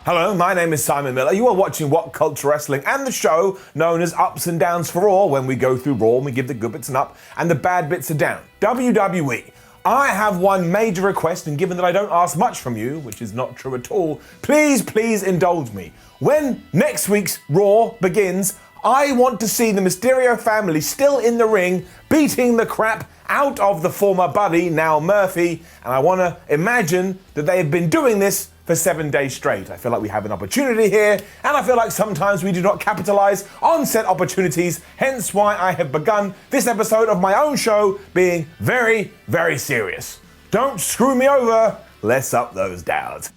Hello, my name is Simon Miller. You are watching WhatCulture Wrestling and the show known as Ups and Downs for Raw, when we go through Raw and we give the good bits an up and the bad bits a down. WWE. I have one major request, and given that I don't ask much from you, which is not true at all, please indulge me. When next week's Raw begins, I want to see the Mysterio family still in the ring, beating the crap out of the former Buddy, now Murphy, and I want to imagine that they have been doing this for 7 days straight. I feel like we have an opportunity here, and I feel like sometimes we do not capitalize on said opportunities, hence why I have begun this episode of my own show being very, very serious. Don't screw me over, let's up those downs.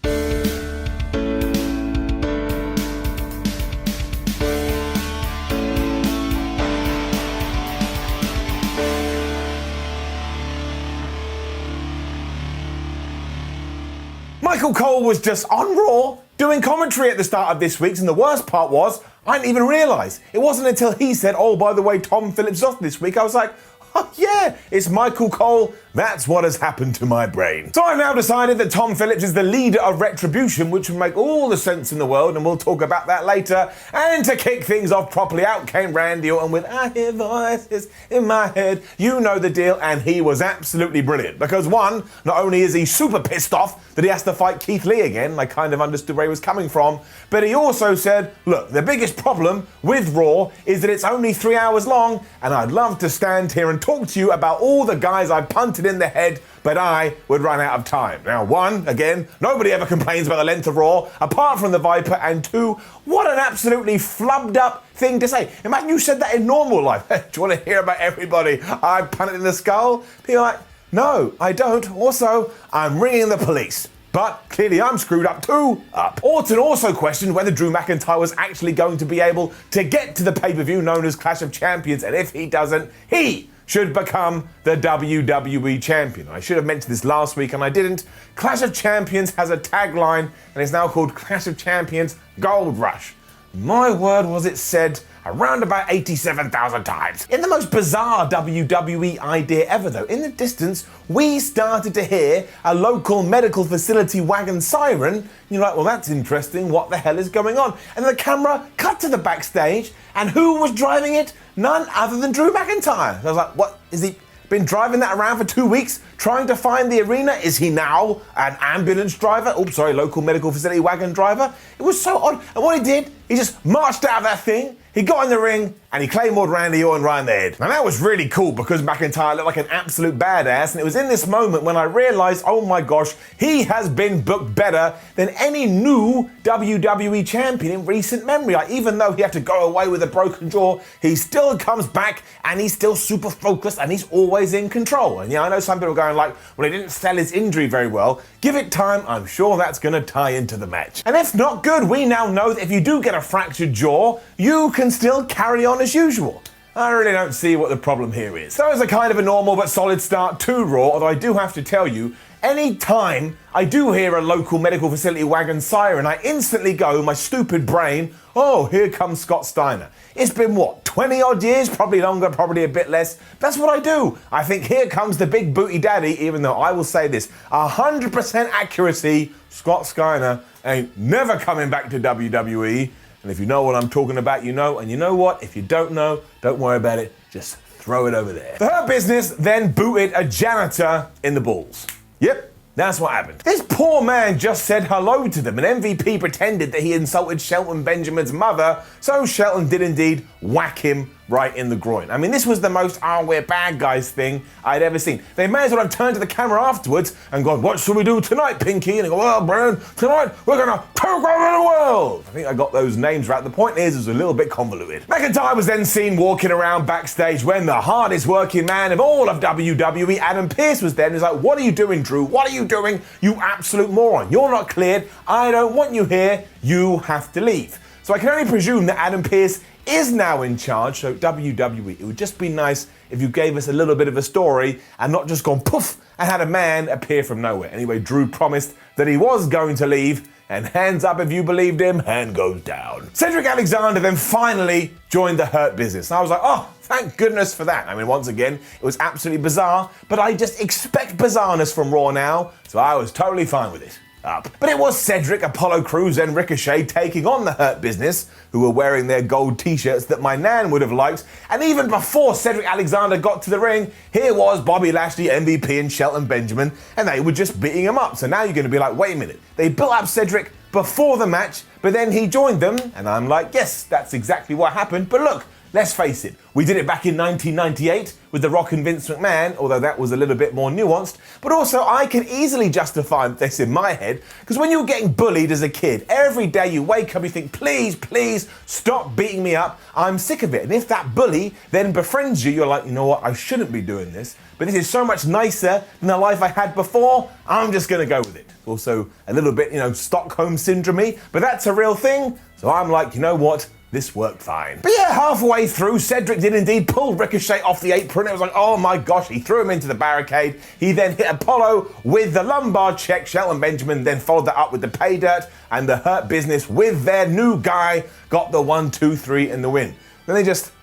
Michael Cole was just on Raw doing commentary at the start of this week's, and the worst part was I didn't even realise. It wasn't until he said, oh, by the way, Tom Phillips is off this week, I was like, oh yeah, it's Michael Cole. That's what has happened to my brain. So I've now decided that Tom Phillips is the leader of Retribution, which would make all the sense in the world, and we'll talk about that later. And to kick things off properly, out came Randy Orton with I hear voices in my head. You know the deal, and he was absolutely brilliant. Because one, not only is he super pissed off that he has to fight Keith Lee again, I kind of understood where he was coming from, but he also said, look, the biggest problem with Raw is that it's only 3 hours long, and I'd love to stand here and talk to you about all the guys I punted in the head, but I would run out of time. Now, one, again, nobody ever complains about the length of Raw, apart from the Viper, and two, what an absolutely flubbed up thing to say. Imagine you said that in normal life. Do you want to hear about everybody I punted in the skull? People are like, no, I don't. Also, I'm ringing the police. But clearly I'm screwed up too. Orton also questioned whether Drew McIntyre was actually going to be able to get to the pay-per-view known as Clash of Champions, and if he doesn't, he should become the WWE champion. I should have mentioned this last week and I didn't. Clash of Champions has a tagline and it's now called Clash of Champions Gold Rush. My word, was it said around about 87,000 times. In the most bizarre WWE idea ever though, in the distance, we started to hear a local medical facility wagon siren. You're like, well, that's interesting. What the hell is going on? And the camera cut to the backstage, and who was driving it? None other than Drew McIntyre. So I was like, what, is he been driving that around for 2 weeks, trying to find the arena? Is he now an ambulance driver? Oh, sorry, local medical facility wagon driver? It was so odd. And what he did, he just marched out of that thing, he got in the ring, and he claymored Randy Orton right in the head. Now that was really cool because McIntyre looked like an absolute badass, and it was in this moment when I realized, oh my gosh, he has been booked better than any new WWE champion in recent memory. Like, even though he had to go away with a broken jaw, he still comes back and he's still super focused and he's always in control. And yeah, I know some people are going like, well, he didn't sell his injury very well. Give it time, I'm sure that's gonna tie into the match. And if not good, we now know that if you do get a fractured jaw, you can still carry on as usual. I really don't see what the problem here is. So it's a kind of a normal but solid start to Raw, although I do have to tell you, any time I do hear a local medical facility wagon siren, I instantly go, my stupid brain, oh, here comes Scott Steiner. It's been what, 20 odd years? Probably longer, probably a bit less. That's what I do. I think here comes the big booty daddy, even though I will say this, 100% accuracy, Scott Steiner ain't never coming back to WWE. And if you know what I'm talking about, you know. And you know what? If you don't know, don't worry about it. Just throw it over there. The Hurt Business then booted a janitor in the balls. Yep, that's what happened. This poor man just said hello to them, and MVP pretended that he insulted Shelton Benjamin's mother, so Shelton did indeed whack him right in the groin. I mean, this was the most "oh, we're bad guys" thing I'd ever seen. They may as well have turned to the camera afterwards and gone, what should we do tonight, Pinky? And they go, well, Brian, tonight we're gonna take over the world. I think I got those names right. The point is, it was a little bit convoluted. McIntyre was then seen walking around backstage when the hardest working man of all of WWE, Adam Pearce, was there. And he's like, what are you doing, Drew? What are you doing, you absolute moron? You're not cleared. I don't want you here. You have to leave. So I can only presume that Adam Pearce is now in charge, so WWE, it would just be nice if you gave us a little bit of a story and not just gone poof and had a man appear from nowhere. Anyway, Drew promised that he was going to leave, and hands up if you believed him, hand goes down. Cedric Alexander then finally joined the Hurt Business. And I was like, oh, thank goodness for that. I mean, once again, it was absolutely bizarre, but I just expect bizarreness from Raw now, so I was totally fine with it. up. But it was Cedric, Apollo Crews and Ricochet taking on the Hurt Business, who were wearing their gold t-shirts that my nan would have liked. And even before Cedric Alexander got to the ring, here was Bobby Lashley, MVP and Shelton Benjamin, and they were just beating him up. So now you're going to be like, wait a minute, they built up Cedric before the match, but then he joined them, and I'm like, yes, that's exactly what happened. But look, let's face it, we did it back in 1998 with The Rock and Vince McMahon, although that was a little bit more nuanced. But also, I can easily justify this in my head, because when you're getting bullied as a kid, every day you wake up, you think, please, please, stop beating me up. I'm sick of it. And if that bully then befriends you, you're like, you know what, I shouldn't be doing this, but this is so much nicer than the life I had before, I'm just going to go with it. Also, a little bit, Stockholm syndrome-y, but that's a real thing. So I'm like, you know what? This worked fine. But yeah, halfway through, Cedric did indeed pull Ricochet off the apron. It was like, oh my gosh, he threw him into the barricade. He then hit Apollo with the lumbar check. Shelton Benjamin then followed that up with the pay dirt, and the Hurt Business with their new guy got the 1, 2, 3 in the win. Then they just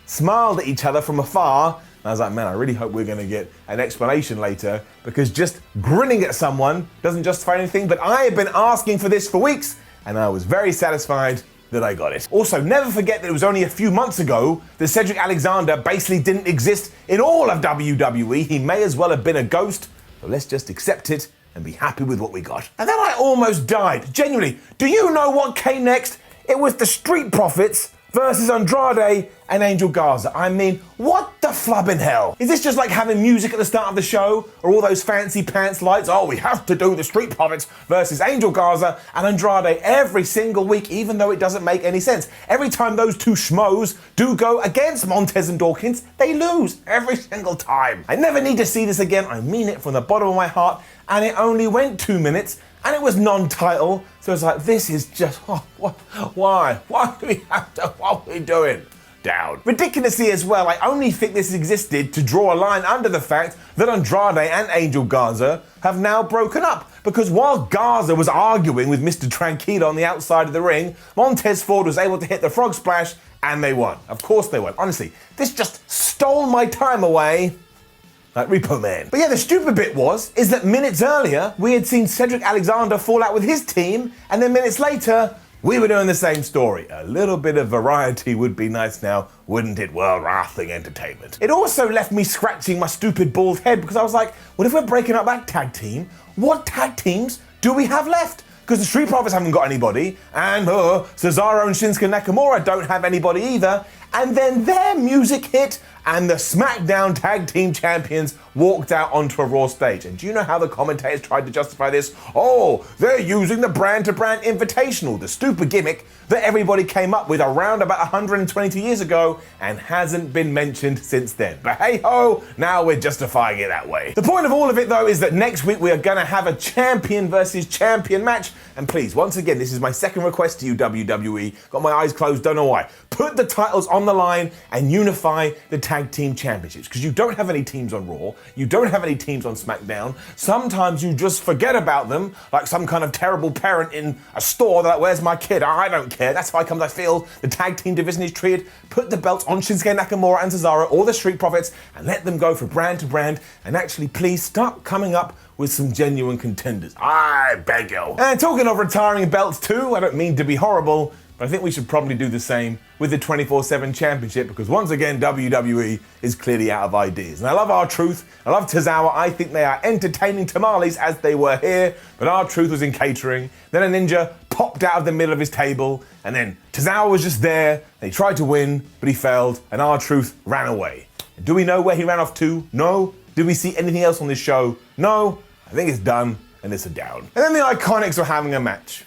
smiled at each other from afar. And I was like, man, I really hope we're going to get an explanation later, because just grinning at someone doesn't justify anything. But I have been asking for this for weeks, and I was very satisfied that I got it. Also, never forget that it was only a few months ago that Cedric Alexander basically didn't exist in all of WWE. He may as well have been a ghost, so let's just accept it and be happy with what we got. And then I almost died. Genuinely, do you know what came next? It was the Street Profits versus Andrade and Angel Garza. I mean, what the flubbing hell? Is this just like having music at the start of the show? Or all those fancy pants lights? Oh, we have to do the Street Profits versus Angel Garza and Andrade every single week, even though it doesn't make any sense. Every time those two schmoes do go against Montez and Dawkins, they lose every single time. I never need to see this again. I mean it from the bottom of my heart. And it only went 2 minutes. And it was non-title, so it's like, this is just, why? Why do we have to, what are we doing? Down. Ridiculously as well, I only think this existed to draw a line under the fact that Andrade and Angel Garza have now broken up. Because while Garza was arguing with Mr. Tranquilo on the outside of the ring, Montez Ford was able to hit the frog splash, and they won. Of course they won. Honestly, this just stole my time away. Like Repo Man. But yeah, the stupid bit is that minutes earlier, we had seen Cedric Alexander fall out with his team, and then minutes later, we were doing the same story. A little bit of variety would be nice now, wouldn't it, World Wrestling Entertainment? It also left me scratching my stupid bald head, because I was like, well, if we're breaking up that tag team, what tag teams do we have left? Because the Street Profits haven't got anybody, and Cesaro and Shinsuke Nakamura don't have anybody either, and then their music hit, and the SmackDown Tag Team Champions walked out onto a Raw stage. And do you know how the commentators tried to justify this? Oh, they're using the brand-to-brand invitational, the stupid gimmick that everybody came up with around about 122 years ago and hasn't been mentioned since then. But hey-ho, now we're justifying it that way. The point of all of it, though, is that next week we are going to have a champion versus champion match. And please, once again, this is my second request to you, WWE. Got my eyes closed, don't know why. Put the titles on the line and unify the tag team championships, because you don't have any teams on Raw, you don't have any teams on SmackDown. Sometimes you just forget about them, like some kind of terrible parent in a store. They're like, where's my kid? I don't care. That's how I feel the tag team division is treated. Put the belts on Shinsuke Nakamura and Cesaro or the Street Profits and let them go for brand to brand, and actually please start coming up with some genuine contenders. I beg you. And talking of retiring belts too, I don't mean to be horrible, but I think we should probably do the same with the 24/7 championship, because once again, WWE is clearly out of ideas. And I love R-Truth, I love Tozawa, I think they are entertaining tamales as they were here, but R-Truth was in catering. Then a ninja popped out of the middle of his table, and then Tozawa was just there, and he tried to win, but he failed, and R-Truth ran away. And do we know where he ran off to? No. Did we see anything else on this show? No. I think it's done, and it's a down. And then the Iconics were having a match.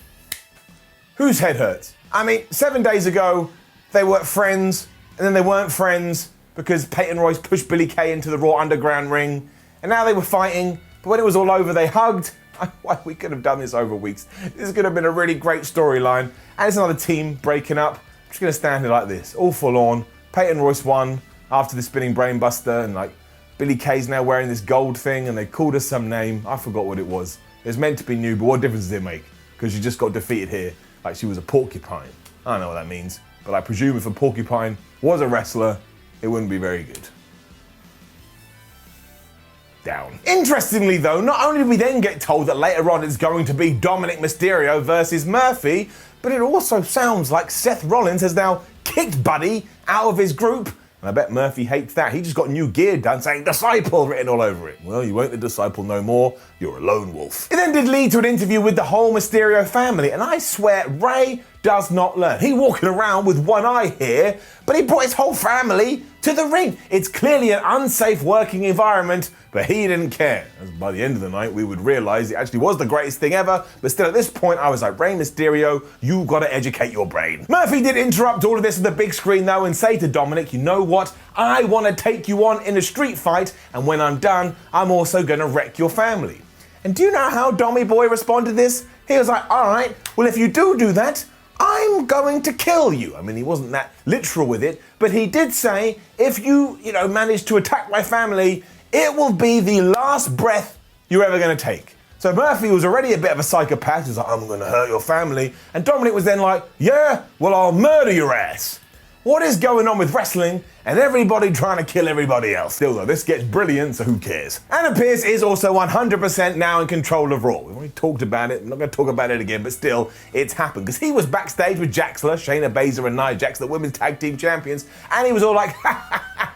Whose head hurts? I mean, 7 days ago, they were friends, and then they weren't friends because Peyton Royce pushed Billy Kay into the Raw Underground ring, and now they were fighting, but when it was all over, they hugged. We could have done this over weeks. This could have been a really great storyline, and it's another team breaking up. I'm just going to stand here like this, all full on. Peyton Royce won after the spinning brainbuster, and like Billy Kay's now wearing this gold thing, and they called us some name. I forgot what it was. It was meant to be new, but what difference does it make? Because you just got defeated here. Like she was a porcupine. I don't know what that means, but I presume if a porcupine was a wrestler, it wouldn't be very good. down. Interestingly though, not only did we then get told that later on it's going to be Dominic Mysterio versus Murphy, but it also sounds like Seth Rollins has now kicked Buddy out of his group. And I bet Murphy hates that. He just got new gear done saying Disciple written all over it. Well, you ain't the Disciple no more. You're a lone wolf. It then did lead to an interview with the whole Mysterio family. And I swear, Rey does not learn. He walking around with one eye here, but he brought his whole family to the ring. It's clearly an unsafe working environment, but he didn't care. As by the end of the night, we would realize it actually was the greatest thing ever, but still at this point, I was like, Rey Mysterio, you gotta educate your brain. Murphy did interrupt all of this on the big screen though and say to Dominic, you know what? I wanna take you on in a street fight, and when I'm done, I'm also gonna wreck your family. And do you know how Dommy Boy responded to this? He was like, all right, well, if you do that, I'm going to kill you. I mean, he wasn't that literal with it, but he did say, if you manage to attack my family, it will be the last breath you're ever going to take. So Murphy was already a bit of a psychopath. He's like, I'm going to hurt your family. And Dominic was then like, yeah, well, I'll murder your ass. What is going on with wrestling and everybody trying to kill everybody else? Still though, this gets brilliant, so who cares? Adam Pearce is also 100% now in control of Raw. We've already talked about it, I'm not going to talk about it again, but still, it's happened. Because he was backstage with Jaxler, Shayna Baszler and Nia Jax, the women's tag team champions, and he was all like,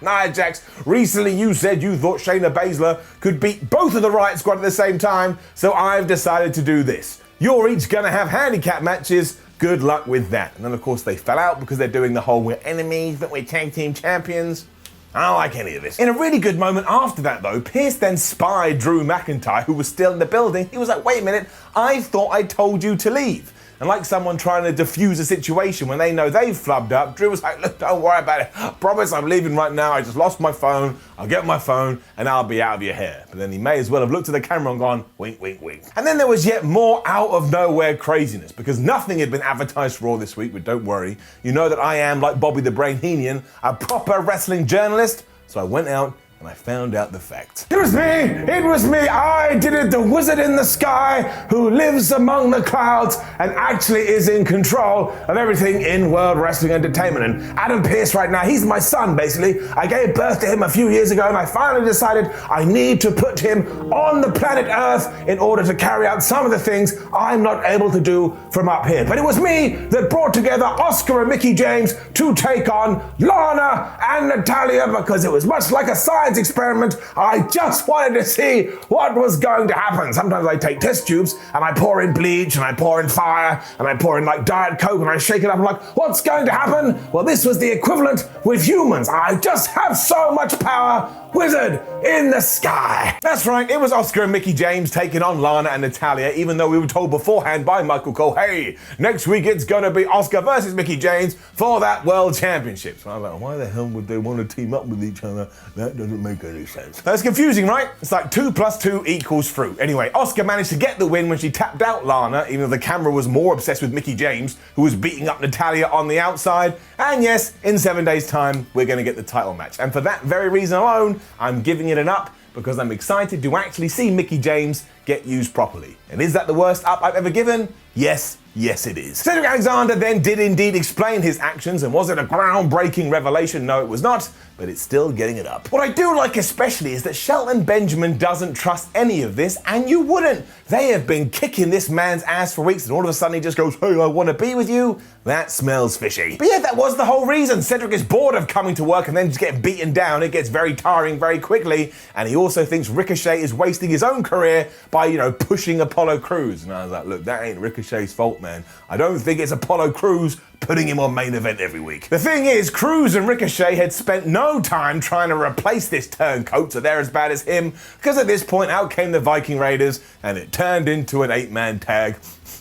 Nia Jax, recently you said you thought Shayna Baszler could beat both of the Riot Squad at the same time, so I've decided to do this. You're each going to have handicap matches. Good luck with that. And then of course they fell out because they're doing the whole we're enemies, but we're tag team champions. I don't like any of this. In a really good moment after that though, Pearce then spied Drew McIntyre, who was still in the building. He was like, wait a minute, I thought I told you to leave. And like someone trying to defuse a situation when they know they've flubbed up, Drew was like, look, don't worry about it. I promise I'm leaving right now. I just lost my phone. I'll get my phone and I'll be out of your hair. But then he may as well have looked at the camera and gone, wink, wink, wink. And then there was yet more out of nowhere craziness because nothing had been advertised for Raw this week, but don't worry. You know that I am, like Bobby the Brain Heenan, a proper wrestling journalist. So I went out and I found out the facts. It was me, I did it, the wizard in the sky who lives among the clouds and actually is in control of everything in World Wrestling Entertainment. And Adam Pearce right now, he's my son basically. I gave birth to him a few years ago and I finally decided I need to put him on the planet Earth in order to carry out some of the things I'm not able to do from up here. But it was me that brought together Oscar and Mickie James to take on Lana and Natalya because it was much like a science experiment. I just wanted to see what was going to happen. Sometimes I take test tubes and I pour in bleach and I pour in fire and I pour in like Diet Coke and I shake it up and I'm like, what's going to happen? Well, this was the equivalent with humans. I just have so much power. Wizard in the sky. That's right, it was Oscar and Mickie James taking on Lana and Natalya, even though we were told beforehand by Michael Cole, hey, next week it's gonna be Oscar versus Mickie James for that World Championship. So I'm like, why the hell would they want to team up with each other? That doesn't make any sense. That's confusing, right? It's like 2 + 2 = 3. Anyway, Oscar managed to get the win when she tapped out Lana, even though the camera was more obsessed with Mickie James, who was beating up Natalya on the outside. And yes, in 7 days' time, we're gonna get the title match. And for that very reason alone, I'm giving it an up because I'm excited to actually see Mickie James get used properly. And is that the worst up I've ever given? Yes, it is. Cedric Alexander then did indeed explain his actions, and was it a groundbreaking revelation? No, it was not, but it's still getting it up. What I do like especially is that Shelton Benjamin doesn't trust any of this, and you wouldn't. They have been kicking this man's ass for weeks, and all of a sudden he just goes, hey, I want to be with you. That smells fishy. But yeah, that was the whole reason. Cedric is bored of coming to work and then just getting beaten down. It gets very tiring very quickly, and he also thinks Ricochet is wasting his own career by, pushing Apollo Crews. And I was like, look, that ain't Ricochet's fault, man. I don't think it's Apollo Crews putting him on main event every week. The thing is, Crews and Ricochet had spent no time trying to replace this turncoat, so they're as bad as him, because at this point out came the Viking Raiders, and it turned into an 8-man tag.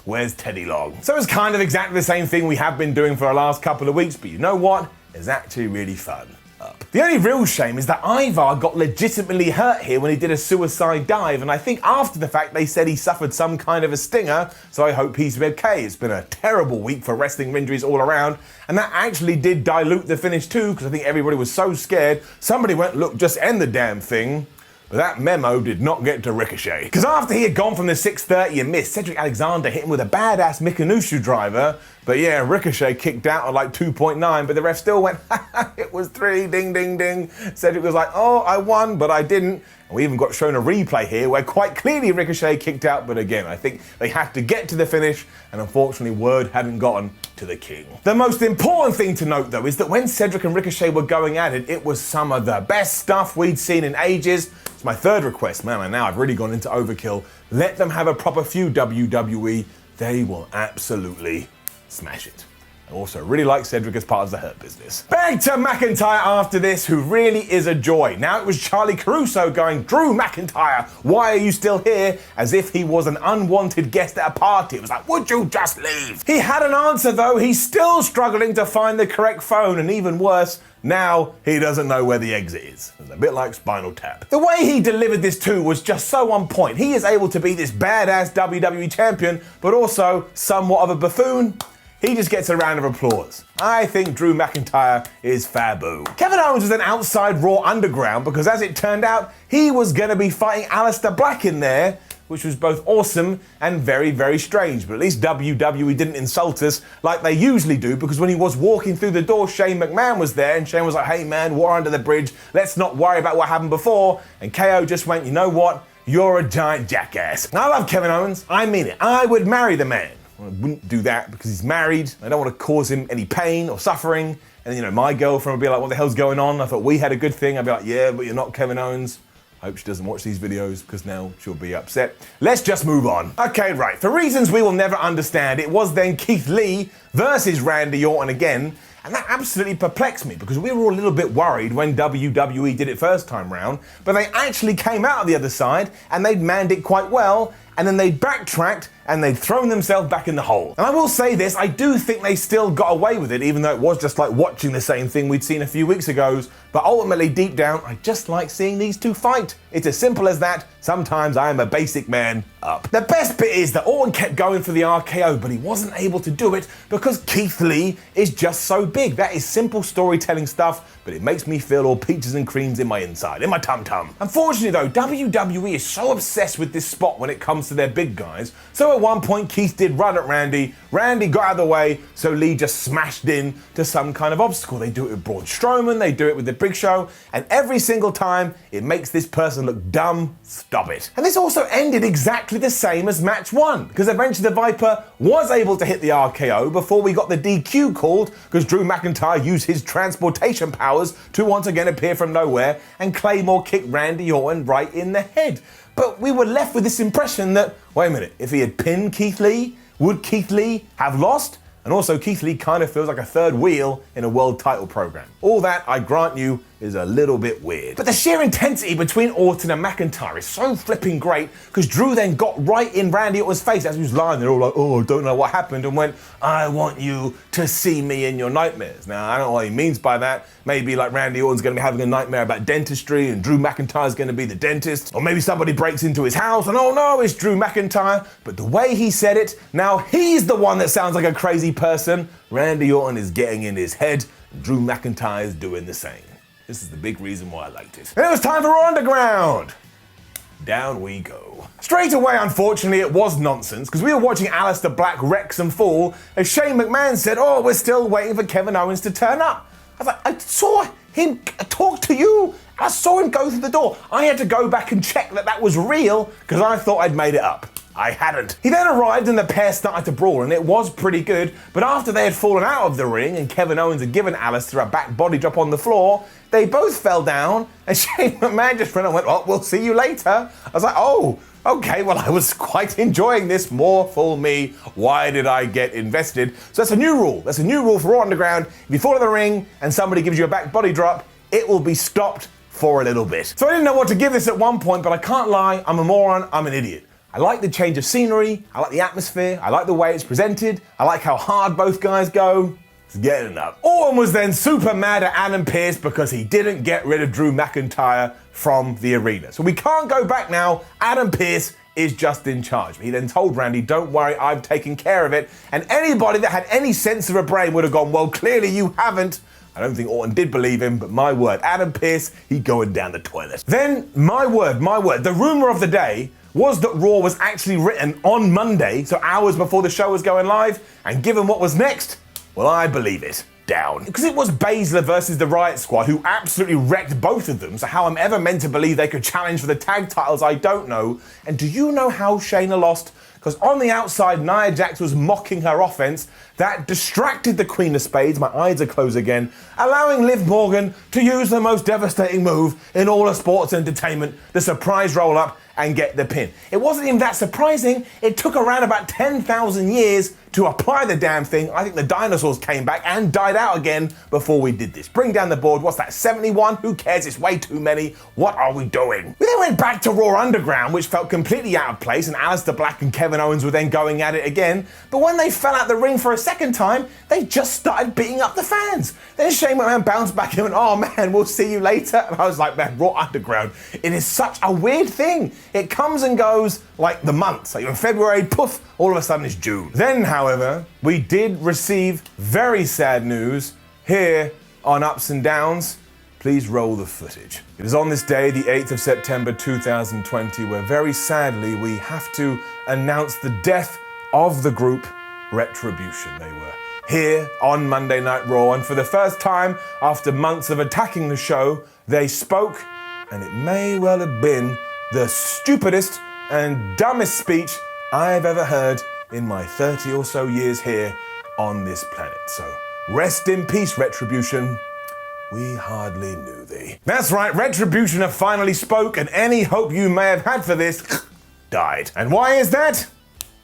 Where's Teddy Long? So it's kind of exactly the same thing we have been doing for the last couple of weeks, but you know what? It's actually really fun. The only real shame is that Ivar got legitimately hurt here when he did a suicide dive, and I think after the fact they said he suffered some kind of a stinger, so I hope he's okay. It's been a terrible week for wrestling injuries all around, and that actually did dilute the finish too, because I think everybody was so scared. Somebody went, look, just end the damn thing. But that memo did not get to Ricochet. Because after he had gone from the 630 and missed, Cedric Alexander hit him with a badass Mikanushu driver. But yeah, Ricochet kicked out at like 2.9, but the ref still went, it was 3, ding, ding, ding. Cedric was like, oh, I won, but I didn't. And we even got shown a replay here where quite clearly Ricochet kicked out, but again, I think they had to get to the finish, and unfortunately word hadn't gotten to the king. The most important thing to note though is that when Cedric and Ricochet were going at it, it was some of the best stuff we'd seen in ages. It's my third request, man, and now I've really gone into overkill. Let them have a proper feud, WWE. They will absolutely smash it. I also really like Cedric as part of the Hurt Business. Back to McIntyre after this, who really is a joy. Now it was Charlie Caruso going, Drew McIntyre, why are you still here? As if he was an unwanted guest at a party. It was like, would you just leave? He had an answer though. He's still struggling to find the correct phone, and even worse, now he doesn't know where the exit is. It's a bit like Spinal Tap. The way he delivered this too was just so on point. He is able to be this badass WWE champion, but also somewhat of a buffoon. He just gets a round of applause. I think Drew McIntyre is Fabu. Kevin Owens was then outside Raw Underground because, as it turned out, he was going to be fighting Aleister Black in there, which was both awesome and very, very strange. But at least WWE didn't insult us like they usually do, because when he was walking through the door, Shane McMahon was there, and Shane was like, hey man, war under the bridge. Let's not worry about what happened before. And KO just went, you know what? You're a giant jackass. I love Kevin Owens. I mean it. I would marry the man. I wouldn't do that because he's married. I don't want to cause him any pain or suffering. And, you know, my girlfriend would be like, what the hell's going on? I thought we had a good thing. I'd be like, yeah, but you're not Kevin Owens. I hope she doesn't watch these videos because now she'll be upset. Let's just move on. Okay, right. For reasons we will never understand, it was then Keith Lee versus Randy Orton again. And that absolutely perplexed me because we were all a little bit worried when WWE did it first time round, but they actually came out of the other side and they'd manned it quite well, and then they backtracked and they'd thrown themselves back in the hole. And I will say this, I do think they still got away with it, even though it was just like watching the same thing we'd seen a few weeks ago. But ultimately, deep down, I just like seeing these two fight. It's as simple as that. Sometimes I am a basic man up. The best bit is that Orton kept going for the RKO, but he wasn't able to do it because Keith Lee is just so big. That is simple storytelling stuff, but it makes me feel all peaches and creams in my inside, in my tum-tum. Unfortunately though, WWE is so obsessed with this spot when it comes to their big guys. So at one point, Keith did run at Randy. Randy got out of the way, so Lee just smashed in to some kind of obstacle. They do it with Braun Strowman, they do it with the Big Show, and every single time it makes this person look dumb. Stop it. And this also ended exactly the same as match one, because eventually the Viper was able to hit the RKO before we got the DQ called, because Drew McIntyre used his transportation powers to once again appear from nowhere, and Claymore kicked Randy Orton right in the head. But we were left with this impression that, wait a minute, if he had pinned Keith Lee, would Keith Lee have lost? And also, Keith Lee kind of feels like a third wheel in a world title program. All that, I grant you, is a little bit weird. But the sheer intensity between Orton and McIntyre is so flipping great, because Drew then got right in Randy Orton's face as he was lying there all like, oh, I don't know what happened, and went, I want you to see me in your nightmares. Now, I don't know what he means by that. Maybe like Randy Orton's gonna be having a nightmare about dentistry and Drew McIntyre's gonna be the dentist. Or maybe somebody breaks into his house and oh no, it's Drew McIntyre. But the way he said it, now he's the one that sounds like a crazy person. Randy Orton is getting in his head, and Drew McIntyre is doing the same. This is the big reason why I liked it. And it was time for Raw Underground. Down we go. Straight away, unfortunately, it was nonsense, because we were watching Aleister Black wreck some fool as Shane McMahon said, oh, we're still waiting for Kevin Owens to turn up. I was like, I saw him talk to you. I saw him go through the door. I had to go back and check that that was real, because I thought I'd made it up. I hadn't. He then arrived and the pair started to brawl, and it was pretty good, but after they had fallen out of the ring and Kevin Owens had given Aleister a back body drop on the floor, they both fell down, and Shane McMahon just ran and went, oh, we'll see you later. I was like, oh, okay, well, I was quite enjoying this. More for me. Why did I get invested? So that's a new rule. That's a new rule for Raw Underground. If you fall in the ring and somebody gives you a back body drop, it will be stopped for a little bit. So I didn't know what to give this at one point, but I can't lie, I'm a moron, I'm an idiot. I like the change of scenery, I like the atmosphere, I like the way it's presented, I like how hard both guys go. It's getting up. Orton was then super mad at Adam Pearce because he didn't get rid of Drew McIntyre from the arena. So we can't go back now, Adam Pearce is just in charge. He then told Randy, don't worry, I've taken care of it. And anybody that had any sense of a brain would have gone, well, clearly you haven't. I don't think Orton did believe him, but my word, Adam Pearce, he going down the toilet. Then, my word, the rumor of the day was that Raw was actually written on Monday, so hours before the show was going live, and given what was next, well, I believe it. down. Because it was Baszler versus the Riot Squad who absolutely wrecked both of them, so how I'm ever meant to believe they could challenge for the tag titles, I don't know. And do you know how Shayna lost? Because on the outside, Nia Jax was mocking her offense. That distracted the Queen of Spades, my eyes are closed again, allowing Liv Morgan to use the most devastating move in all of sports entertainment, the surprise roll-up, and get the pin. It wasn't even that surprising. It took around about 10,000 years to apply the damn thing. I think the dinosaurs came back and died out again before we did this. Bring down the board. What's that, 71? Who cares? It's way too many. What are we doing? We then went back to Raw Underground, which felt completely out of place, and Aleister Black and Kevin Owens were then going at it again. But when they fell out the ring for a second time, they just started beating up the fans. Then Shane McMahon bounced back and went, oh man, we'll see you later. And I was like, man, Raw Underground, it is such a weird thing. It comes and goes like the months. Like in February, poof, all of a sudden it's June. Then, however, we did receive very sad news here on Ups and Downs. Please roll the footage. It is on this day, the 8th of September 2020, where very sadly we have to announce the death of the group Retribution. They were here on Monday Night Raw, and for the first time after months of attacking the show, they spoke, and it may well have been the stupidest and dumbest speech I've ever heard in my 30 or so years here on this planet. So rest in peace, Retribution. We hardly knew thee. That's right, Retribution have finally spoke, and any hope you may have had for this died. And why is that?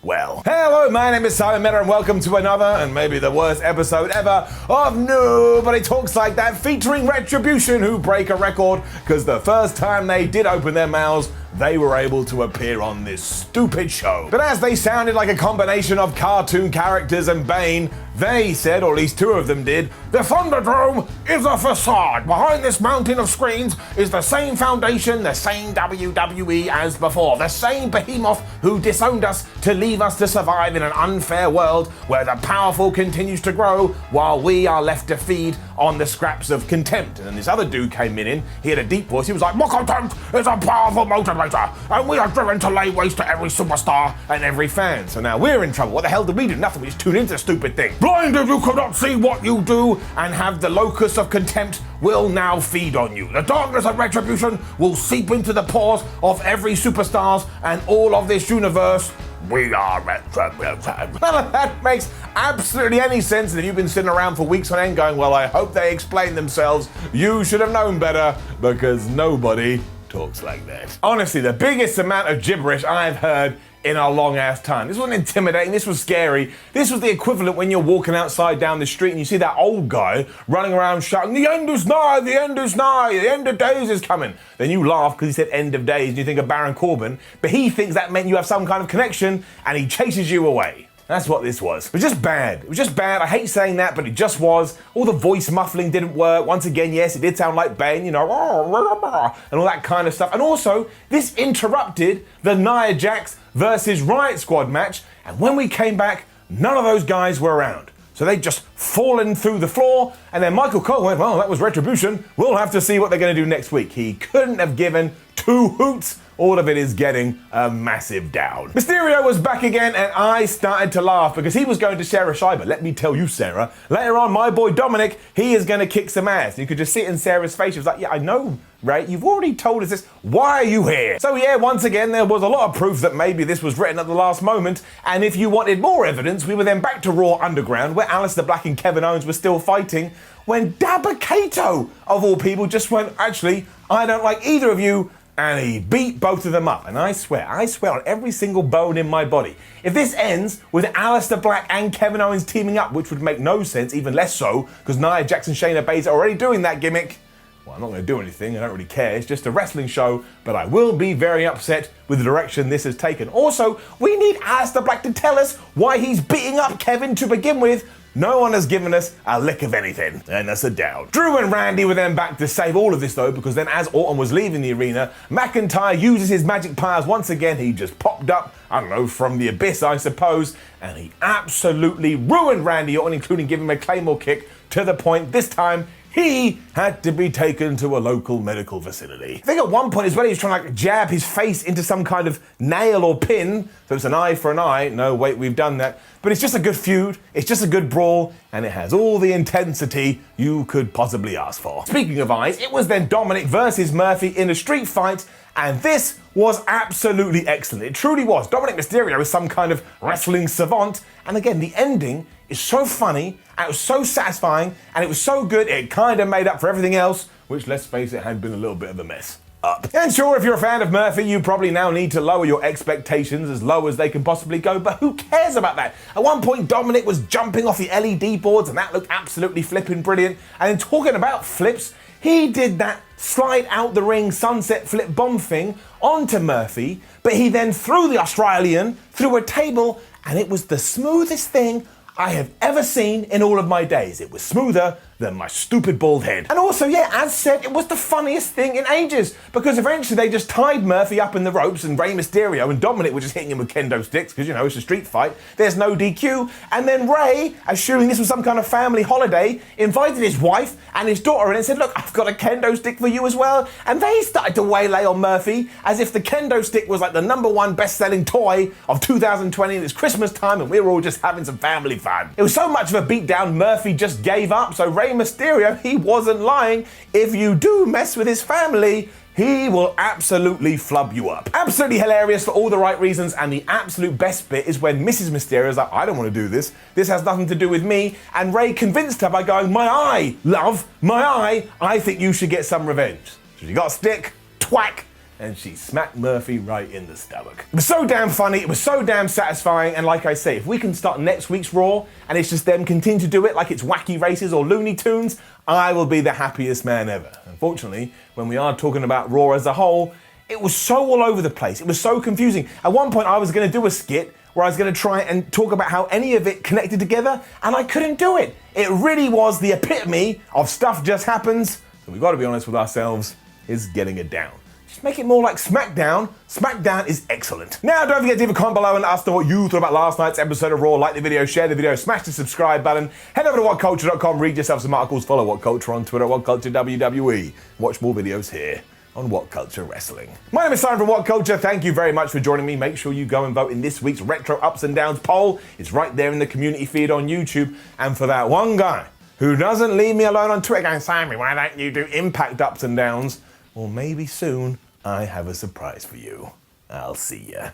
Well, hello, my name is Simon Miller and welcome to another, and maybe the worst episode ever, of Nobody Talks Like That, featuring Retribution, who break a record because the first time they did open their mouths, they were able to appear on this stupid show. But as they sounded like a combination of cartoon characters and Bane, they said, or at least two of them did, the Thunderdome is a facade. Behind this mountain of screens is the same foundation, the same WWE as before, the same behemoth who disowned us to leave us to survive in an unfair world where the powerful continues to grow while we are left to feed on the scraps of contempt. And then this other dude came in, he had a deep voice, he was like, "My contempt is a powerful motivator, and we are driven to lay waste to every superstar and every fan." So now we're in trouble. What the hell did we do? Nothing, we just tuned into the stupid thing. Blinded you could not see what you do, and have the locus of contempt will now feed on you. The darkness of Retribution will seep into the pores of every superstars and all of this universe. We are Retribution. None of that makes absolutely any sense, and if you've been sitting around for weeks on end going, well, I hope they explain themselves, you should have known better, because nobody talks like that. Honestly, the biggest amount of gibberish I've heard in a long ass time. This wasn't intimidating, this was scary. This was the equivalent when you're walking outside down the street and you see that old guy running around shouting, "The end is nigh, the end is nigh, the end of days is coming." Then you laugh because he said end of days and you think of Baron Corbin, but he thinks that meant you have some kind of connection and he chases you away. That's what this was. It was just bad. It was just bad. I hate saying that, but it just was. All the voice muffling didn't work. Once again, yes, it did sound like Bane, you know, and all that kind of stuff. And also, this interrupted the Nia Jax versus Riot Squad match. And when we came back, none of those guys were around. So they'd just fallen through the floor. And then Michael Cole went, well, that was Retribution. We'll have to see what they're going to do next week. He couldn't have given two hoots. All of it is getting a massive down. Mysterio was back again, and I started to laugh because he was going to Sarah Schreiber. Let me tell you, Sarah, later on, my boy Dominic, he is going to kick some ass. You could just see it in Sarah's face. She was like, yeah, I know, Ray, you've already told us this. Why are you here? So yeah, once again, there was a lot of proof that maybe this was written at the last moment. And if you wanted more evidence, we were then back to Raw Underground, where Aleister Black and Kevin Owens were still fighting, when Dabba Kato, of all people, just went, actually, I don't like either of you, and he beat both of them up. And I swear on every single bone in my body, if this ends with Aleister Black and Kevin Owens teaming up, which would make no sense, even less so, because Nia Jax and Shayna Baszler are already doing that gimmick, well, I'm not going to do anything, I don't really care, it's just a wrestling show, but I will be very upset with the direction this has taken. Also, we need Aleister Black to tell us why he's beating up Kevin to begin with. No one has given us a lick of anything, and that's a down. Drew and Randy were then back to save all of this though, because then as Orton was leaving the arena, McIntyre uses his magic powers once again. He just popped up, I don't know, from the abyss I suppose, and he absolutely ruined Randy Orton, including giving him a Claymore kick, to the point this time he had to be taken to a local medical facility. I think at one point as well he was trying to jab his face into some kind of nail or pin, so it's an eye for an eye. No, wait, we've done that. But it's just a good feud, it's just a good brawl, and it has all the intensity you could possibly ask for. Speaking of eyes, it was then Dominic versus Murphy in a street fight, and this was absolutely excellent. It truly was. Dominic Mysterio is some kind of wrestling savant, and again, the ending is so funny, and it was so satisfying, and it was so good, it kind of made up for everything else, which, let's face it, had been a little bit of a mess up. And sure, if you're a fan of Murphy, you probably now need to lower your expectations as low as they can possibly go, but who cares about that? At one point, Dominic was jumping off the LED boards, and that looked absolutely flipping brilliant. And then talking about flips, he did that slide out the ring sunset flip bomb thing onto Murphy, but he then threw the Australian through a table, and it was the smoothest thing I have ever seen in all of my days. It was smoother than my stupid bald head. And also, yeah, as said, it was the funniest thing in ages, because eventually they just tied Murphy up in the ropes, and Rey Mysterio and Dominic were just hitting him with kendo sticks, because, you know, it's a street fight. There's no DQ. And then Rey, assuming this was some kind of family holiday, invited his wife and his daughter in and said, look, I've got a kendo stick for you as well. And they started to waylay on Murphy as if the kendo stick was like the #1 best-selling toy of 2020, and it's Christmas time and we were all just having some family fun. It was so much of a beatdown, Murphy just gave up. So Rey Mysterio, he wasn't lying. If you do mess with his family, he will absolutely flub you up. Absolutely hilarious for all the right reasons, and the absolute best bit is when Mrs. Mysterio is like, I don't want to do this. This has nothing to do with me. And Rey convinced her by going, my eye, love, my eye. I think you should get some revenge. So she got a stick, twack, and she smacked Murphy right in the stomach. It was so damn funny, it was so damn satisfying, and like I say, if we can start next week's Raw, and it's just them continue to do it like it's Wacky Races or Looney Tunes, I will be the happiest man ever. Unfortunately, when we are talking about Raw as a whole, it was so all over the place, it was so confusing. At one point I was gonna do a skit where I was gonna try and talk about how any of it connected together, and I couldn't do it. It really was the epitome of stuff just happens, so we've got to be honest with ourselves, is getting it down. Just make it more like SmackDown. SmackDown is excellent. Now, don't forget to leave a comment below and let us know what you thought about last night's episode of Raw. Like the video, share the video, smash the subscribe button. Head over to WhatCulture.com, read yourself some articles, follow WhatCulture on Twitter, WhatCulture WWE. Watch more videos here on WhatCulture Wrestling. My name is Simon from WhatCulture. Thank you very much for joining me. Make sure you go and vote in this week's Retro Ups and Downs poll. It's right there in the community feed on YouTube. And for that one guy who doesn't leave me alone on Twitter going, Simon, why don't you do Impact Ups and Downs? Well, maybe soon I have a surprise for you. I'll see ya.